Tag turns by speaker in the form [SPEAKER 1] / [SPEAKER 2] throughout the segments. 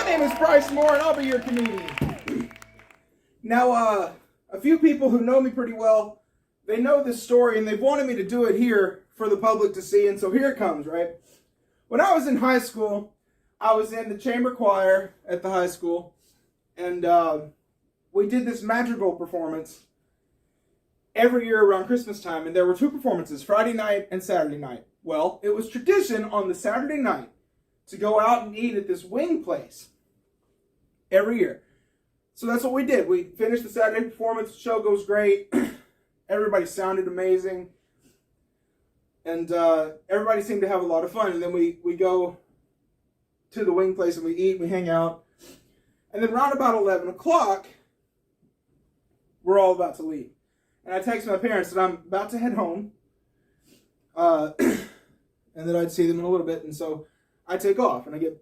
[SPEAKER 1] name is Bryce Moore, and I'll be your comedian. Now, a few people who know me pretty well, they know this story, and they've wanted me to do it here for the public to see, and so here it comes, right? When I was in high school, I was in the chamber choir at the high school, and we did this madrigal performance every year around Christmas time, and there were two performances, Friday night and Saturday night. Well, it was tradition on the Saturday night to go out and eat at this wing place every year. So that's what we did. We finished the Saturday performance, the show goes great, everybody sounded amazing, and everybody seemed to have a lot of fun. And then we go to the wing place and we eat, we hang out, and then around about 11 o'clock, we're all about to leave. And I text my parents that I'm about to head home, and that I'd see them in a little bit, and so I take off, and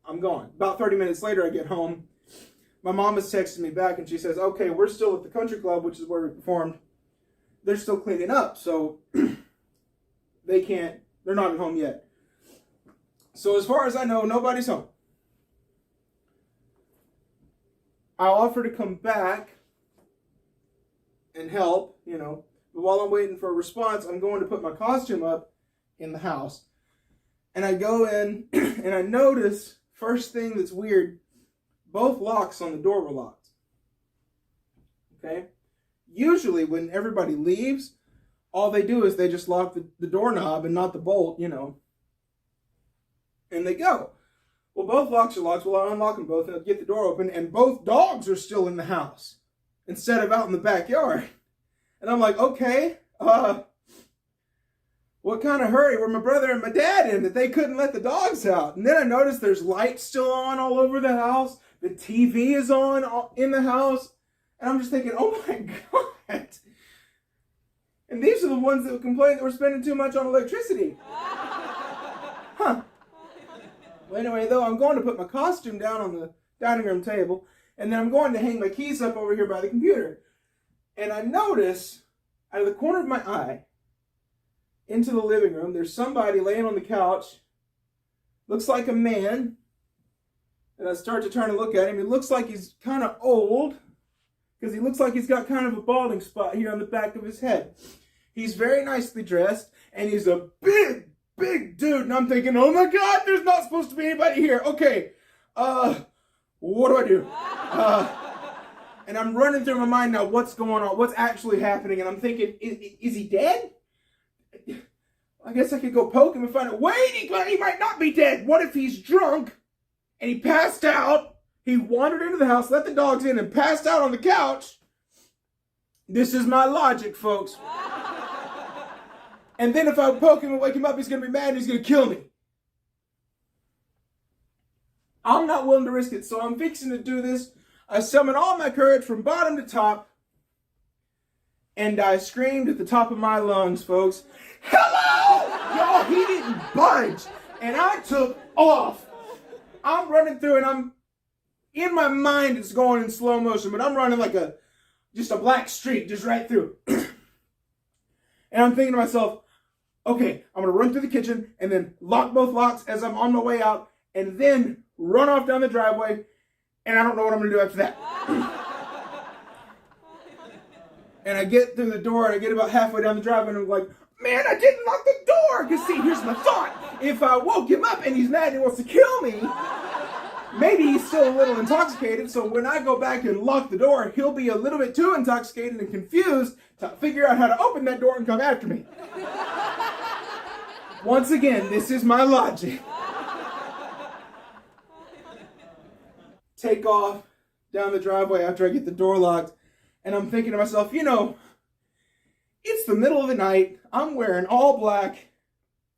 [SPEAKER 1] I'm gone. About 30 minutes later, I get home. My mom is texting me back, and she says, okay, we're still at the country club, which is where we performed. They're still cleaning up, so they're not at home yet. So as far as I know, nobody's home. I offer to come back and help, but while I'm waiting for a response, I'm going to put my costume up in the house. And I go in and I notice, first thing that's weird, both locks on the door were locked. Okay? Usually when everybody leaves, all they do is they just lock the doorknob and not the bolt, and they go. Well, both locks are locked. Well, I unlock them both and I get the door open, and both dogs are still in the house instead of out in the backyard. And I'm like, okay, what kind of hurry were my brother and my dad in that they couldn't let the dogs out? And then I noticed there's lights still on all over the house. The TV is on in the house. And I'm just thinking, oh my God. And these are the ones that complained that we're spending too much on electricity. Huh. Well, anyway, though, I'm going to put my costume down on the dining room table. And then I'm going to hang my keys up over here by the computer. And I notice, out of the corner of my eye, into the living room, there's somebody laying on the couch. Looks like a man. And I start to turn and look at him. He looks like he's kind of old, because he looks like he's got kind of a balding spot here on the back of his head. He's very nicely dressed, and he's a big, big dude. And I'm thinking, oh my God, there's not supposed to be anybody here. Okay, what do I do? And I'm running through my mind now, what's going on? What's actually happening? And I'm thinking, is he dead? I guess I could go poke him and find out. Wait, he might not be dead. What if he's drunk and he passed out? He wandered into the house, let the dogs in, and passed out on the couch. This is my logic, folks. And then if I poke him and wake him up, he's going to be mad and he's going to kill me. I'm not willing to risk it, so I'm fixing to do this. I summoned all my courage from bottom to top, and I screamed at the top of my lungs, folks, hello! Y'all, he didn't budge. And I took off. I'm running through, and in my mind, it's going in slow motion, but I'm running like just a black streak, just right through. And I'm thinking to myself, okay, I'm going to run through the kitchen, and then lock both locks as I'm on my way out, and then run off down the driveway, and I don't know what I'm going to do after that. And I get through the door, and I get about halfway down the driveway, and I'm like, man, I didn't lock the door. Because see, here's my thought. If I woke him up and he's mad and he wants to kill me, maybe he's still a little intoxicated. So when I go back and lock the door, he'll be a little bit too intoxicated and confused to figure out how to open that door and come after me. Once again, this is my logic. Take off down the driveway after I get the door locked. And I'm thinking to myself, it's the middle of the night. I'm wearing all black.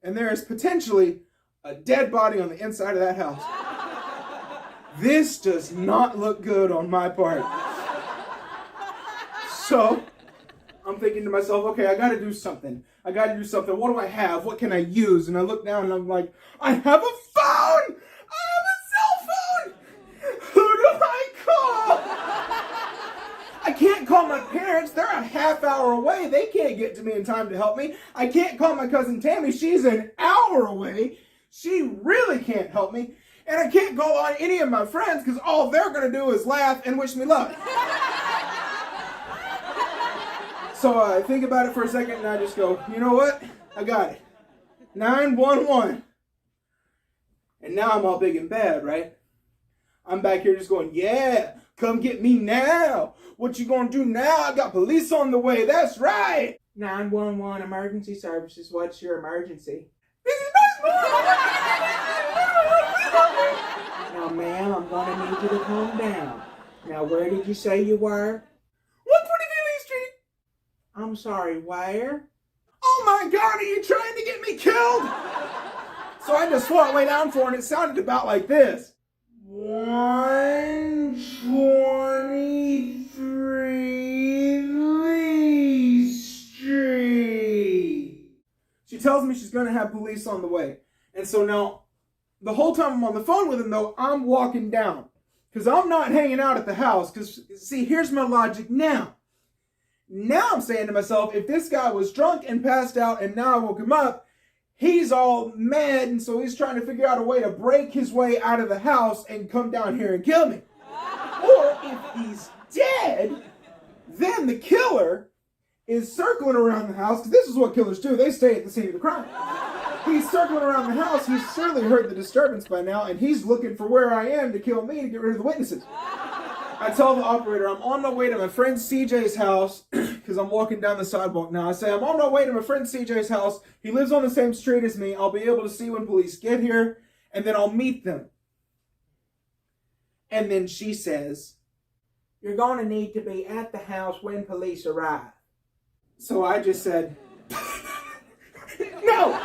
[SPEAKER 1] And there is potentially a dead body on the inside of that house. This does not look good on my part. So I'm thinking to myself, okay, I got to do something. What do I have? What can I use? And I look down and I'm like, I have a phone! I have a cell phone! Who do I call? I can't call my parents. They're a half hour away. They can't get to me in time to help me. I can't call my cousin Tammy. She's an hour away. She really can't help me. And I can't call on any of my friends because all they're going to do is laugh and wish me luck. So I think about it for a second and I just go, you know what? I got it. 911. And now I'm all big and bad, right? I'm back here just going, yeah, come get me now. What you gonna do now? I got police on the way. That's right. 911 emergency services. What's your emergency? This is my mom. Now, ma'am, I'm gonna need you to calm down. Now, where did you say you were? 125 East Street. I'm sorry, where? Oh my God, are you trying to get me killed? So I just swore it way down for her, and it sounded about like this. 123 Lee Street. She tells me she's going to have police on the way. And so now, the whole time I'm on the phone with him, though, I'm walking down. Because I'm not hanging out at the house. Because, see, here's my logic now. Now I'm saying to myself, if this guy was drunk and passed out and now I woke him up, he's all mad, and so he's trying to figure out a way to break his way out of the house and come down here and kill me. Or if he's dead, then the killer is circling around the house, because this is what killers do. They stay at the scene of the crime. He's circling around the house. He's surely heard the disturbance by now, and he's looking for where I am to kill me to get rid of the witnesses. I tell the operator I'm on my way to my friend CJ's house because I'm walking down the sidewalk now. I say, I'm on my way to my friend CJ's house. He lives on the same street as me. I'll be able to see when police get here, and then I'll meet them. And then she says, you're going to need to be at the house when police arrive. So I just said, no,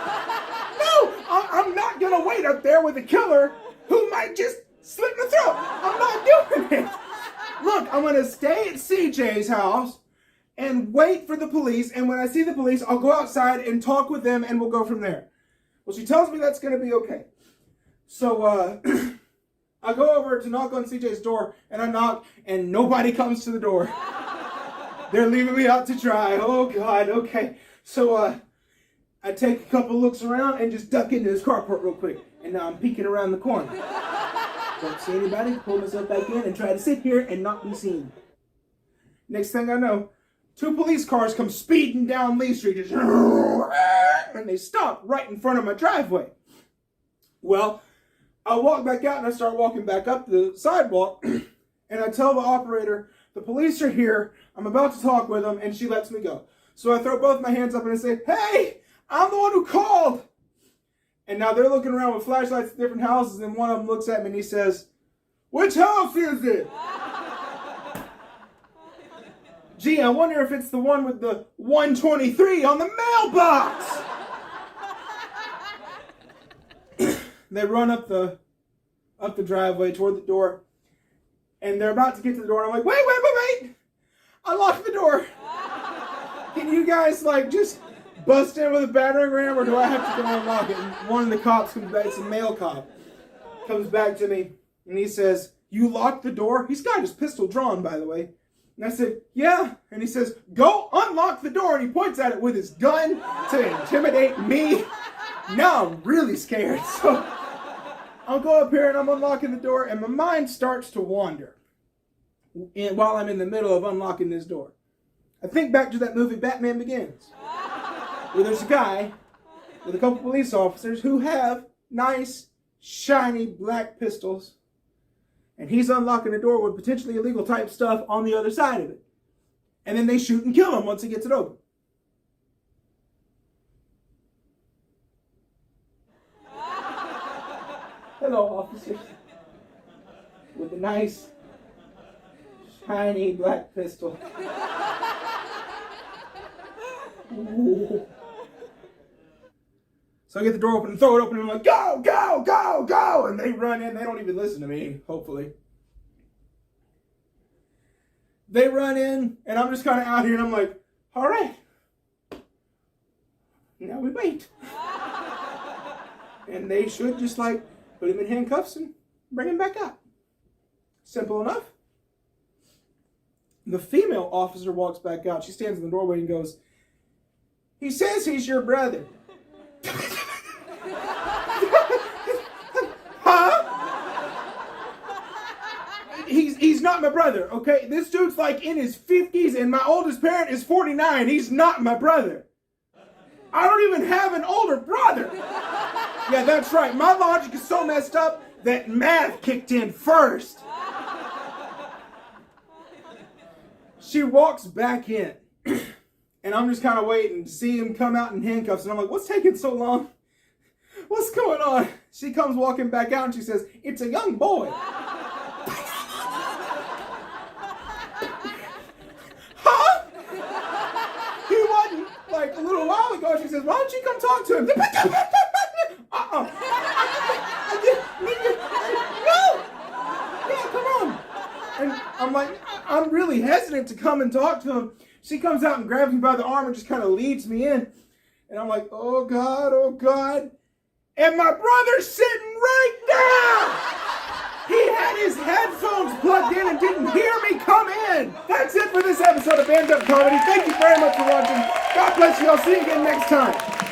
[SPEAKER 1] I'm not going to wait up there with a killer who might just slit my throat. I'm not doing it. Look, I'm going to stay at CJ's house and wait for the police. And when I see the police, I'll go outside and talk with them and we'll go from there. Well, she tells me that's going to be okay. So I go over to knock on CJ's door and I knock and nobody comes to the door. They're leaving me out to dry. Oh, God. Okay. So I take a couple looks around and just duck into his carport real quick. And now I'm peeking around the corner. Don't see anybody, pull myself back in and try to sit here and not be seen. Next thing I know, 2 police cars come speeding down Lee Street, just, and they stop right in front of my driveway. Well, I walk back out and I start walking back up the sidewalk, and I tell the operator, the police are here, I'm about to talk with them, and she lets me go. So I throw both my hands up and I say, hey, I'm the one who called. And now they're looking around with flashlights at different houses, and one of them looks at me and he says, which house is it? Gee, I wonder if it's the one with the 123 on the mailbox. They run up the driveway toward the door, and they're about to get to the door, and I'm like, wait. I locked the door. Can you guys, just bust in with a battering ram, or do I have to go unlock it? And one of the cops comes back, it's a male cop, comes back to me, and he says, you locked the door? He's got his pistol drawn, by the way. And I said, yeah. And he says, go unlock the door. And he points at it with his gun to intimidate me. Now I'm really scared. So I'll go up here and I'm unlocking the door, and my mind starts to wander while I'm in the middle of unlocking this door. I think back to that movie Batman Begins, where there's a guy with a couple police officers who have nice, shiny black pistols, and he's unlocking a door with potentially illegal type stuff on the other side of it. And then they shoot and kill him once he gets it open. Hello, officers. With a nice, shiny black pistol. Ooh. So I get the door open and throw it open, and I'm like, go, go, go, go! And they run in. They don't even listen to me, hopefully. They run in, and I'm just kind of out here, and I'm like, all right. Now we wait. And they should just put him in handcuffs and bring him back out. Simple enough. The female officer walks back out. She stands in the doorway and goes, he says he's your brother. Huh? He's not my brother, okay? This dude's like in his 50s and my oldest parent is 49. He's not my brother. I don't even have an older brother. Yeah, that's right. My logic is so messed up that math kicked in first. She walks back in, and I'm just kind of waiting to see him come out in handcuffs, and I'm like, what's taking so long? What's going on? She comes walking back out, and she says, it's a young boy. Huh? He wasn't, like, a little while ago. She says, why don't you come talk to him? No! Yeah, come on. And I'm like, I'm really hesitant to come and talk to him. She comes out and grabs me by the arm and just kind of leads me in. And I'm like, oh God, oh God. And my brother's sitting right there. He had his headphones plugged in and didn't hear me come in. That's it for this episode of Band Up Comedy. Thank you very much for watching. God bless you. I'll see you again next time.